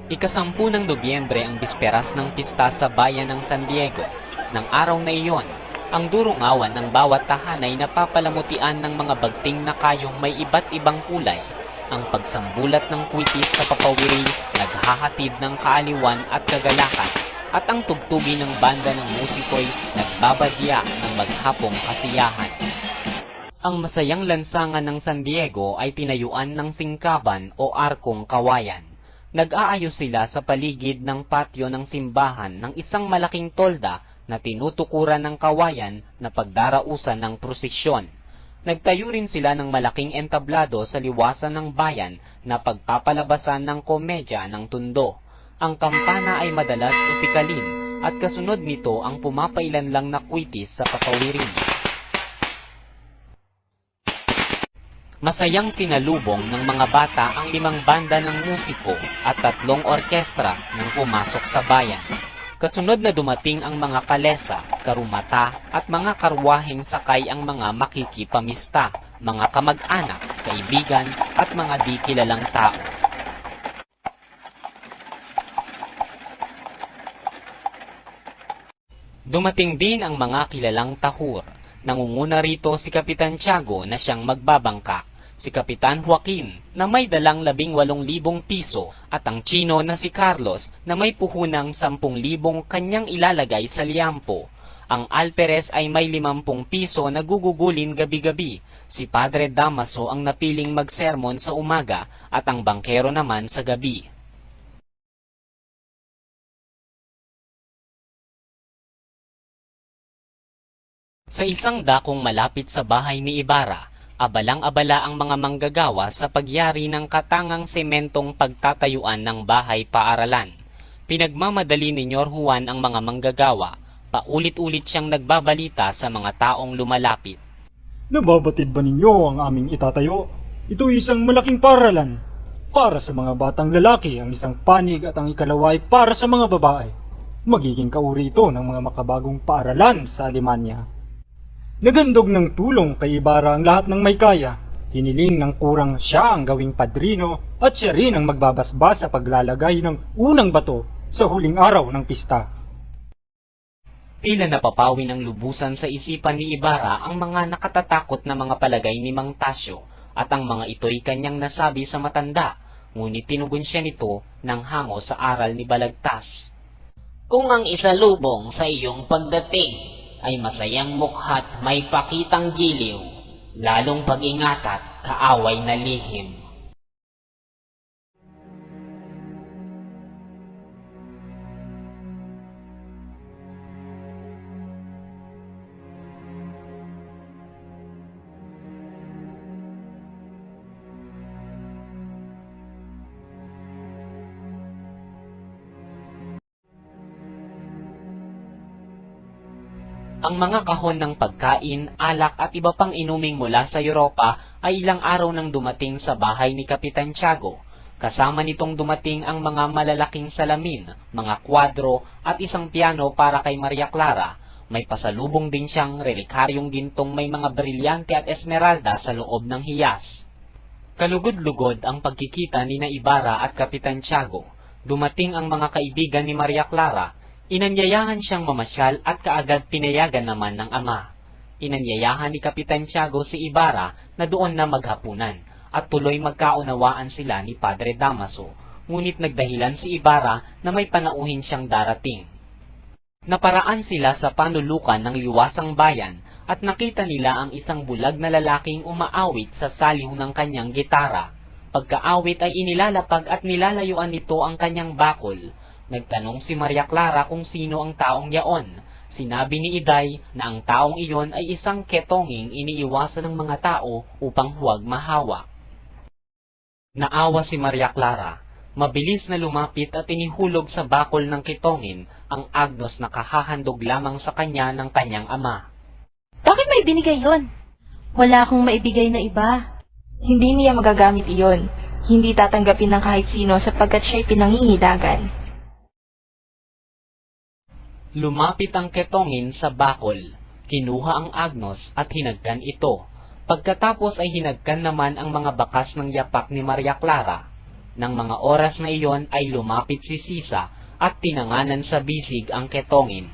Ika-10 ng Nobyembre ang bisperas ng pista sa bayan ng San Diego. Nang araw na iyon, ang durungawan ng bawat tahanay na papalamutian ng mga bagting na kayong may iba't ibang kulay. Ang pagsambulat ng kwitis sa papawiri naghahatid ng kaaliwan at kagalakan, at ang tugtugin ng banda ng musiko'y nagbabadya ng maghapong kasiyahan. Ang masayang lansangan ng San Diego ay tinayuan ng singkaban o arkong kawayan. Nag-aayos sila sa paligid ng patio ng simbahan ng isang malaking tolda na tinutukuran ng kawayan na pagdarausan ng prosesyon. Nagtayo rin sila ng malaking entablado sa liwasan ng bayan na pagpapalabasan ng komedya ng tundo. Ang kampana ay madalas upikalin at kasunod nito ang pumapailan lang na kwitis sa patawirin. Masayang sinalubong ng mga bata ang 5 banda ng musiko at 3 orkestra nang pumasok sa bayan. Kasunod na dumating ang mga kalesa, karumata at mga karwaheng sakay ang mga makikipamista, mga kamag-anak, kaibigan at mga di kilalang tao. Dumating din ang mga kilalang tahur. Nangunguna rito si Kapitan Tiago na siyang magbabangka, si Kapitan Joaquin na may dalang 18,000 piso at ang Chino na si Carlos na may puhunang 10,000 kanyang ilalagay sa liampo. Ang Alperes ay may 50 piso na gugugulin gabi-gabi. Si Padre Damaso ang napiling magsermon sa umaga at ang bangkero naman sa gabi. Sa isang dakong malapit sa bahay ni Ibarra, abalang-abala ang mga manggagawa sa pagyari ng katangang sementong pagtatayuan ng bahay-paaralan. Pinagmamadali ni Nyor Juan ang mga manggagawa, paulit-ulit siyang nagbabalita sa mga taong lumalapit. Nababatid ba ninyo ang aming itatayo? Ito ay isang malaking paaralan. Para sa mga batang lalaki ang isang panig at ang ikalawa ay para sa mga babae. Magiging kauri ito ng mga makabagong paaralan sa Alemanya. Nagandog ng tulong kay Ibarra ang lahat ng may kaya. Hiniling ng kurang siya ang gawing padrino at siya rin ang magbabasbas sa paglalagay ng unang bato sa huling araw ng pista. Tila napapawi ng lubusan sa isipan ni Ibarra ang mga nakatatakot na mga palagay ni Mang Tasyo at ang mga ito'y kanyang nasabi sa matanda, ngunit tinugon siya nito ng hango sa aral ni Balagtas. Kung ang isalubong sa iyong pagdating ay masayang mukha't may pakitang giliw, lalong pag-ingat at kaaway na lihim. Ang mga kahon ng pagkain, alak at iba pang inuming mula sa Europa ay ilang araw nang dumating sa bahay ni Kapitan Tiago. Kasama nitong dumating ang mga malalaking salamin, mga kwadro at isang piano para kay Maria Clara. May pasalubong din siyang relikaryong gintong may mga brilyante at esmeralda sa loob ng hiyas. Kalugod-lugod ang pagkikita ni Ibarra at Kapitan Tiago. Dumating ang mga kaibigan ni Maria Clara. Inanyayahan siyang mamasyal at kaagad pinayagan naman ng ama. Inanyayahan ni Kapitan Tiago si Ibarra na doon na maghapunan at tuloy magkaunawaan sila ni Padre Damaso, ngunit nagdahilan si Ibarra na may panauhin siyang darating. Naparaan sila sa panulukan ng liwasang bayan at nakita nila ang isang bulag na lalaking umaawit sa saliw ng kanyang gitara. Pagkaawit ay inilalapag at nilalayuan nito ang kanyang bakol. Nagtanong si Maria Clara kung sino ang taong yaon. Sinabi ni Iday na ang taong iyon ay isang ketonging iniiwasan ng mga tao upang huwag mahawa. Naawa si Maria Clara. Mabilis na lumapit at inihulog sa bakol ng ketongin ang agnos na kahahandog lamang sa kanya ng kanyang ama. Bakit may binigay yon? Wala akong maibigay na iba. Hindi niya magagamit iyon. Hindi tatanggapin ng kahit sino sapagkat siya'y pinangingidagan. Lumapit ang ketongin sa bakol, kinuha ang agnos at hinagkan ito. Pagkatapos ay hinagkan naman ang mga bakas ng yapak ni Maria Clara. Nang mga oras na iyon ay lumapit si Sisa at tinanganan sa bisig ang Ketongin.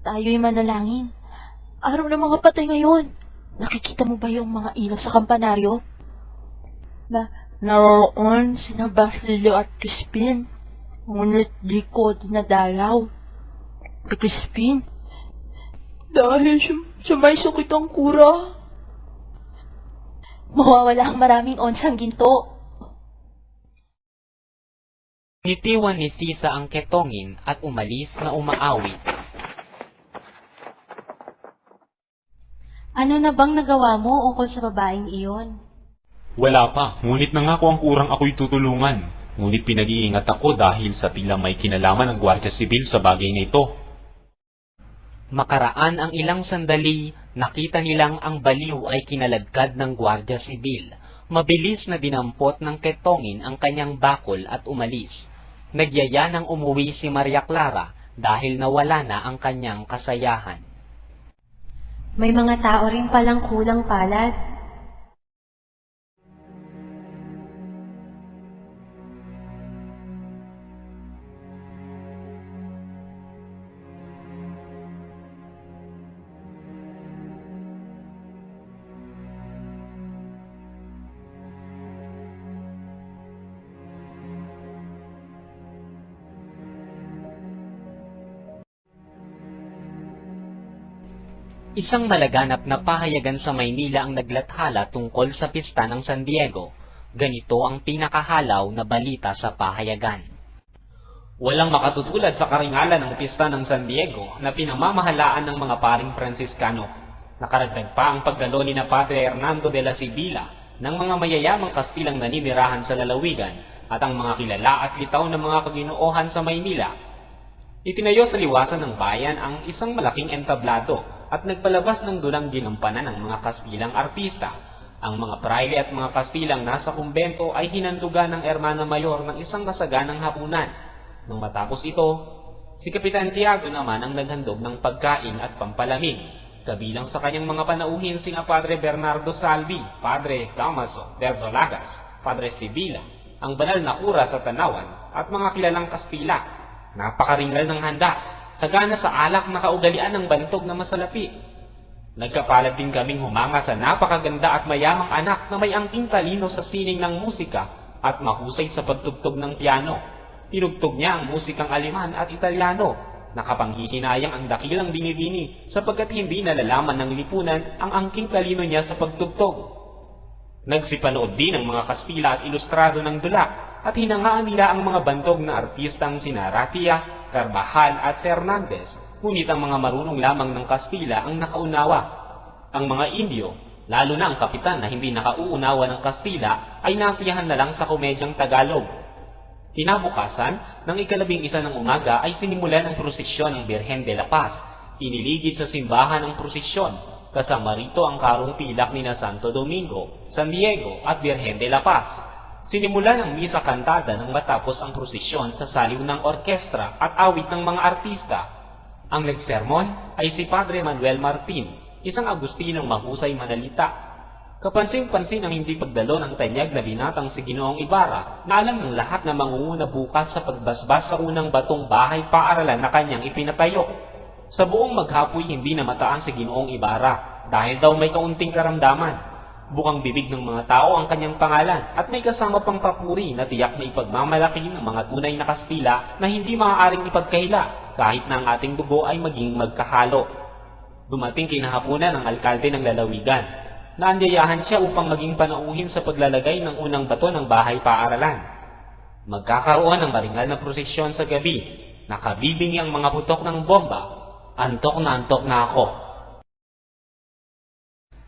Tayo'y manalangin. Araw ng mga patay ngayon. Nakikita mo ba yung mga ilaw sa kampanaryo? Naroon sina Basilio at Crispin. Ngunit di ko dinadalaw. Si Crispin? Dahil siya may sakit ang kura. Mawawala ang maraming onsang ginto. Nitiwan ni Sisa ang Ketongin at umalis na umaawit. Ano na bang nagawa mo ukol sa babaeng iyon? Wala pa, ngunit nangako ang kurang ako'y tutulungan. Ngunit pinag-iingat ako dahil sa tila may kinalaman ng Gwardiya Sibil sa bagay na ito. Makaraan ang ilang sandali, nakita nilang ang baliw ay kinaladkad ng Gwardiya Sibil. Mabilis na dinampot ng Ketongin ang kanyang bakol at umalis. Nagyaya nang umuwi si Maria Clara dahil nawala na ang kanyang kasayahan. May mga tao rin palang kulang palad. Isang malaganap na pahayagan sa Maynila ang naglathala tungkol sa pista ng San Diego. Ganito ang pinakahalaw na balita sa pahayagan. Walang makatutulad sa karingalan ng pista ng San Diego na pinamamahalaan ng mga paring Fransiskano. Nakaragdag pa ang pagdalo ni na Padre Hernando de la Sibila ng mga mayayamang Kastilang naninirahan sa lalawigan at ang mga kilala at litaw na mga kaginoohan sa Maynila. Itinayo sa liwasan ng bayan ang isang malaking entablado at nagpalabas ng dulang ginampanan ng mga Kastilang artista. Ang mga praile at mga Kastilang nasa kumbento ay hinandugan ng Hermana Mayor ng isang kasaganang hapunan. Nang matapos ito, si Kapitan Tiago naman ang naghandog ng pagkain at pampalamig. Kabilang sa kanyang mga panauhin sina Padre Bernardo Salvi, Padre Damaso Verdolagas, Padre Sibila, ang banal na kura sa Tanawan at mga kilalang Kastila. Napakaringal ng handa. Sagana sa alak na kaugalian ng bantog na masalapi. Nagkapalad din kaming humanga sa napakaganda at mayamang anak na may angking talino sa sining ng musika at mahusay sa pagtugtog ng piano. Tinugtog niya ang musikang Aleman at Italiano. Nakapanghihinayang ang dakilang binibini sapagkat hindi nalalaman ng lipunan ang angking talino niya sa pagtugtog. Nagsipanood din ang mga Kastila at ilustrado ng dula at hinangaan nila ang mga bantog na artistang sina Ratia, Carvajal at Fernandez, ngunit ang mga marunong lamang ng Kastila ang nakaunawa. Ang mga Indio, lalo na ang kapitan na hindi nakauunawa ng Kastila, ay nasiyahan na lang sa komedyang Tagalog. Kinabukasan, ng 11 ng umaga ay sinimulan ang prosesyon ng Birhen de la Paz. Iniligid sa simbahan ang prosesyon, kasama rito ang karong pilak ni na Santo Domingo, San Diego at Birhen de la Paz. Sinimulan ang misa kantada nang matapos ang prosesyon sa saliw ng orkestra at awit ng mga artista. Ang nagsermon ay si Padre Manuel Martin, isang Agustinong mahusay manalita. Kapansin-pansin ang hindi pagdalo ng tanyag na binatang si Ginoong Ibarra na alam ng lahat na mangunguna bukas sa pagbasbas sa unang batong bahay paaralan na kanyang ipinatayo. Sa buong maghapoy hindi namataan si Ginoong Ibarra dahil daw may kaunting karamdaman. Bukang bibig ng mga tao ang kanyang pangalan at may kasama pang papuri na tiyak na ipagmamalaki ng mga tunay na Kastila na hindi maaaring ipagkahila kahit na ang ating dugo ay maging magkahalo. Dumating kinahapunan ang alkalde ng lalawigan. Naanyayahan siya upang maging panauhin sa paglalagay ng unang bato ng bahay paaralan. Magkakaroon ng maringal na prosesyon sa gabi. Nakabibingi ang mga putok ng bomba. Antok na ako.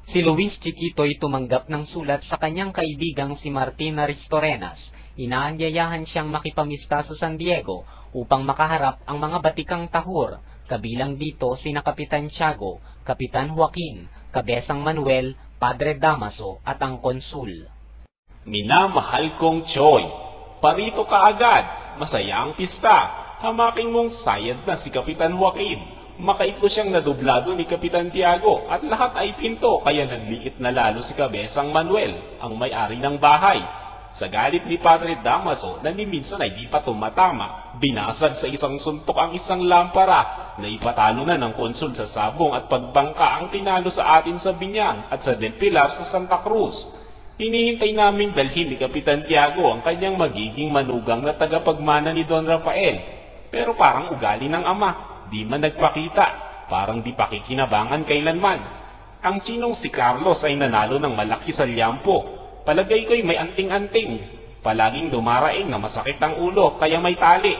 Si Luis Chiquito'y tumanggap ng sulat sa kanyang kaibigang si Martina Ristorenas. Inaanyayahan siyang makipamista sa San Diego upang makaharap ang mga batikang tahur, kabilang dito sina Kapitan Tiago, Kapitan Joaquin, Kabesang Manuel, Padre Damaso at ang konsul. Minamahal kong Choy, parito ka agad, masaya ang pista. Hamaking mong sayad na si Kapitan Joaquin. Makaitlo siyang nadublado ni Kapitan Tiago at lahat ay pinto kaya nanliit na lalo si Kabesang Manuel, ang may-ari ng bahay. Sa galit ni Padre Damaso na ni minsan ay di pa tumatama, binasag sa isang suntok ang isang lampara na ipatalo na ng konsul sa sabong at pagbangka ang tinalo sa atin sa Binyang at sa Del Pilar sa Santa Cruz. Hinihintay namin dalhin ni Kapitan Tiago ang kanyang magiging manugang na tagapagmana ni Don Rafael. Pero parang ugali ng ama, di man nagpakita, parang di pakikinabangan kailanman. Ang Chinong si Carlos ay nanalo ng malaki sa liampo. Palagay ko'y may anting-anting. Palaging dumaraing na masakit ang ulo kaya may tali.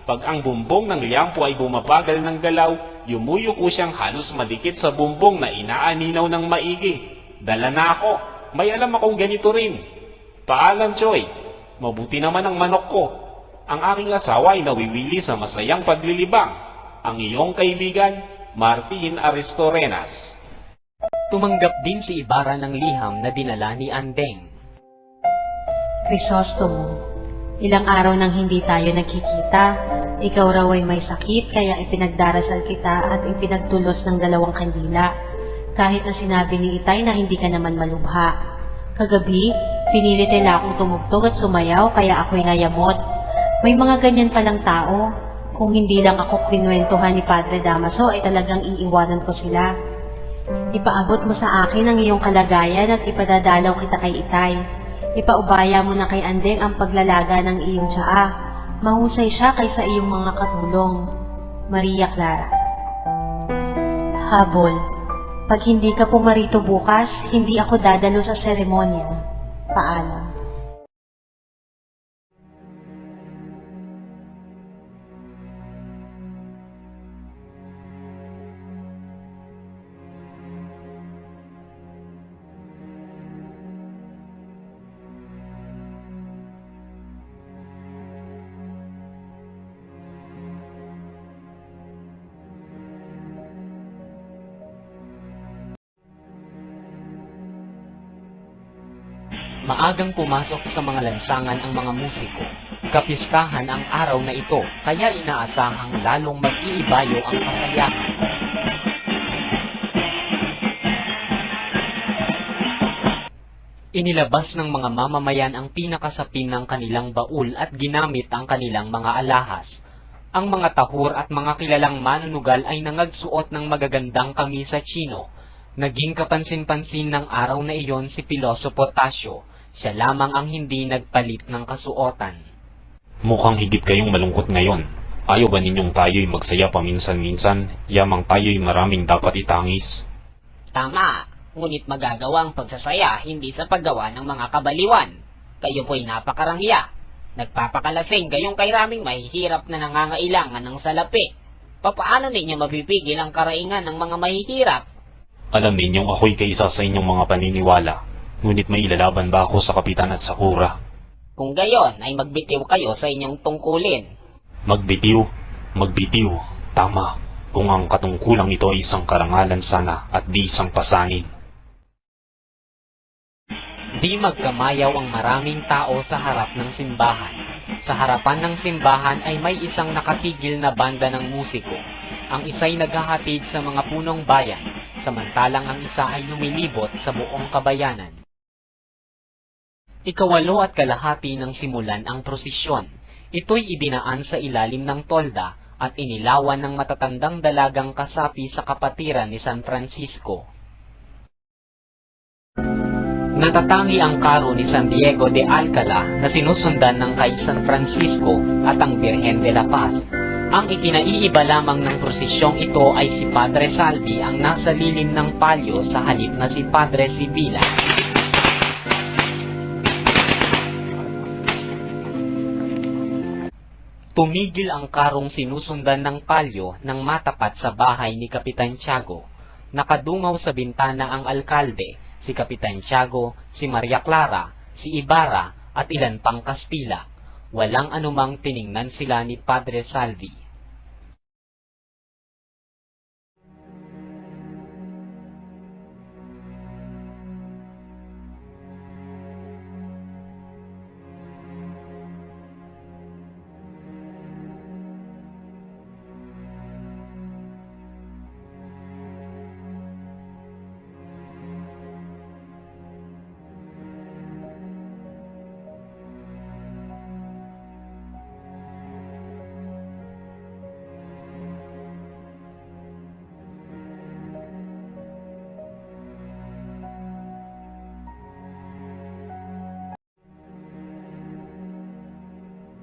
Pag ang bumbong ng liampo ay bumabagal ng galaw, yumuyuko siyang halos madikit sa bumbong na inaaninaw ng maigi. Dala na ako. May alam akong ganito rin. Paalam, Choy. Mabuti naman ang manok ko. Ang aking asawa ay nawiwili sa masayang paglilibang. Ang iyong kaibigan, Martin Aristorenas. Tumanggap din si Ibarra ng liham na dinala ni Andeng. Crisostomo, ilang araw nang hindi tayo nagkikita. Ikaw raw ay may sakit kaya ipinagdarasal kita at ipinagtulos ng 2 kandila. Kahit na sinabi ni Itay na hindi ka naman malubha. Kagabi, pinilit nila akong tumugtog at sumayaw kaya ako'y nayamot. May mga ganyan palang tao. Kung hindi lang ako kinwentuhan ni Padre Damaso ay talagang iiwanan ko sila. Ipaabot mo sa akin ang iyong kalagayan at ipadadalaw kita kay Itay. Ipaubaya mo na kay Andeng ang paglalaga ng iyong tsaa. Mahusay siya kaysa iyong mga katulong. Maria Clara. Habol. Pag hindi ka pumarito bukas, hindi ako dadalo sa seremonya. Paalam. Maagang pumasok sa mga lansangan ang mga musiko. Kapistahan ang araw na ito, kaya inaasahang lalong mag-iibayo ang kasayahan. Inilabas ng mga mamamayan ang pinakasapin ng kanilang baul at ginamit ang kanilang mga alahas. Ang mga tahur at mga kilalang manunugal ay nangagsuot ng magagandang kamisa Chino. Naging kapansin-pansin ng araw na iyon si Piloso Potasio. Siya lamang ang hindi nagpalit ng kasuotan. Mukhang higit kayong malungkot ngayon. Ayaw ba ninyong tayo'y magsaya paminsan-minsan, yamang tayo'y maraming dapat itangis? Tama, ngunit magagawa ang pagsasaya hindi sa paggawa ng mga kabaliwan. Kayo po'y napakarangya. Nagpapakalasing gayong kay raming mahihirap na nangangailangan ng salapi. Papaano ninyo mapipigil ang karaingan ng mga mahihirap? Alam ninyong ako'y kaisa sa inyong mga paniniwala. Ngunit may ilalaban ba ako sa Kapitan at Sakura? Kung gayon ay magbitiw kayo sa inyong tungkulin. Magbitiw? Magbitiw. Tama. Kung ang katungkulang ito ay isang karangalan sana at di isang pasanin. Di magkamayaw ang maraming tao sa harap ng simbahan. Sa harapan ng simbahan ay may isang nakatigil na banda ng musiko. Ang isa'y naghahatid sa mga punong bayan, samantalang ang isa ay lumilibot sa buong kabayanan. 8:30 nang simulan ang prosesyon. Ito'y idinaan sa ilalim ng tolda at inilawan ng matatandang dalagang kasapi sa kapatiran ni San Francisco. Natatangi ang karo ni San Diego de Alcala na sinusundan ng kay San Francisco at ang Birhen de la Paz. Ang ikinaiiba lamang ng prosesyong ito ay si Padre Salvi ang nasa lilim ng palyo sa halip na si Padre Sibila. Tumigil ang karong sinusundan ng palyo nang matapat sa bahay ni Kapitan Tiago. Nakadungaw sa bintana ang alkalde, si Kapitan Tiago, si Maria Clara, si Ibarra at ilan pang Kastila. Walang anumang tiningnan sila ni Padre Salvi.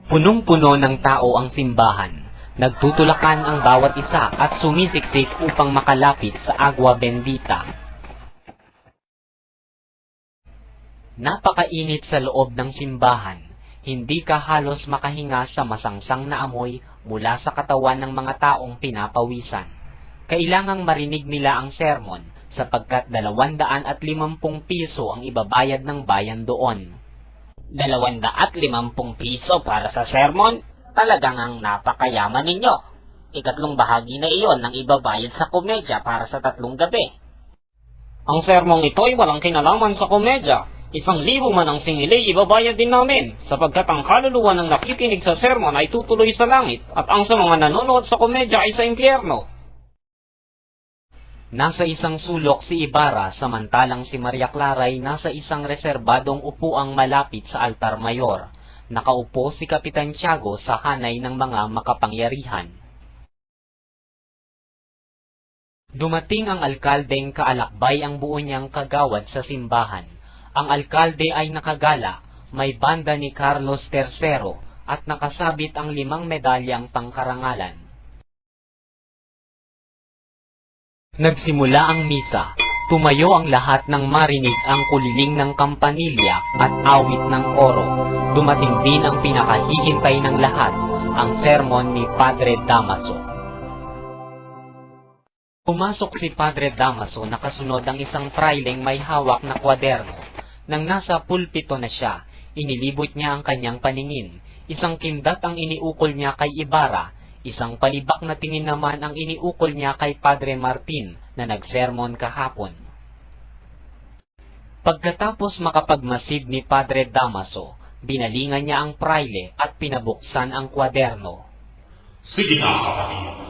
Punong-puno ng tao ang simbahan. Nagtutulakan ang bawat isa at sumisiksik upang makalapit sa agwa bendita. Napakainit sa loob ng simbahan. Hindi ka halos makahinga sa masangsang na amoy mula sa katawan ng mga taong pinapawisan. Kailangang marinig nila ang sermon sapagkat 250 piso ang ibabayad ng bayan doon. 250 piso para sa sermon? Talagang ang napakayaman ninyo. 3 bahagi na iyon ng ibabayad sa komedya para sa 3 gabi. Ang sermong ito ay walang kinalaman sa komedya. 1,000 man ang singilay ibabayad din namin, sapagkat ang kaluluwa ng nakikinig sa sermon ay tutuloy sa langit, at ang sa mga nanonood sa komedya ay sa impyerno. Nasa isang sulok si Ibarra, samantalang si Maria Clara ay nasa isang reserbadong upuang malapit sa altar mayor. Nakaupo si Kapitan Tiago sa hanay ng mga makapangyarihan. Dumating ang alkaldeng kaalakbay ang buo niyang kagawad sa simbahan. Ang alkalde ay nakagala, may banda ni Carlos III at nakasabit ang 5 medalyang pangkarangalan. Nagsimula ang misa. Tumayo ang lahat ng marinig ang kuliling ng kampanilya at awit ng koro. Dumating din ang pinakahihintay ng lahat, ang sermon ni Padre Damaso. Pumasok si Padre Damaso, nakasunod ang isang fraileng may hawak na kwaderno. Nang nasa pulpito na siya, inilibot niya ang kanyang paningin. Isang kindat ang iniukol niya kay Ibarra, isang palibak na tingin naman ang iniukol niya kay Padre Martin na nagsermon kahapon. Pagkatapos makapagmasid ni Padre Damaso, binalingan niya ang praile at pinabuksan ang kwaderno. Sige na, kapatid.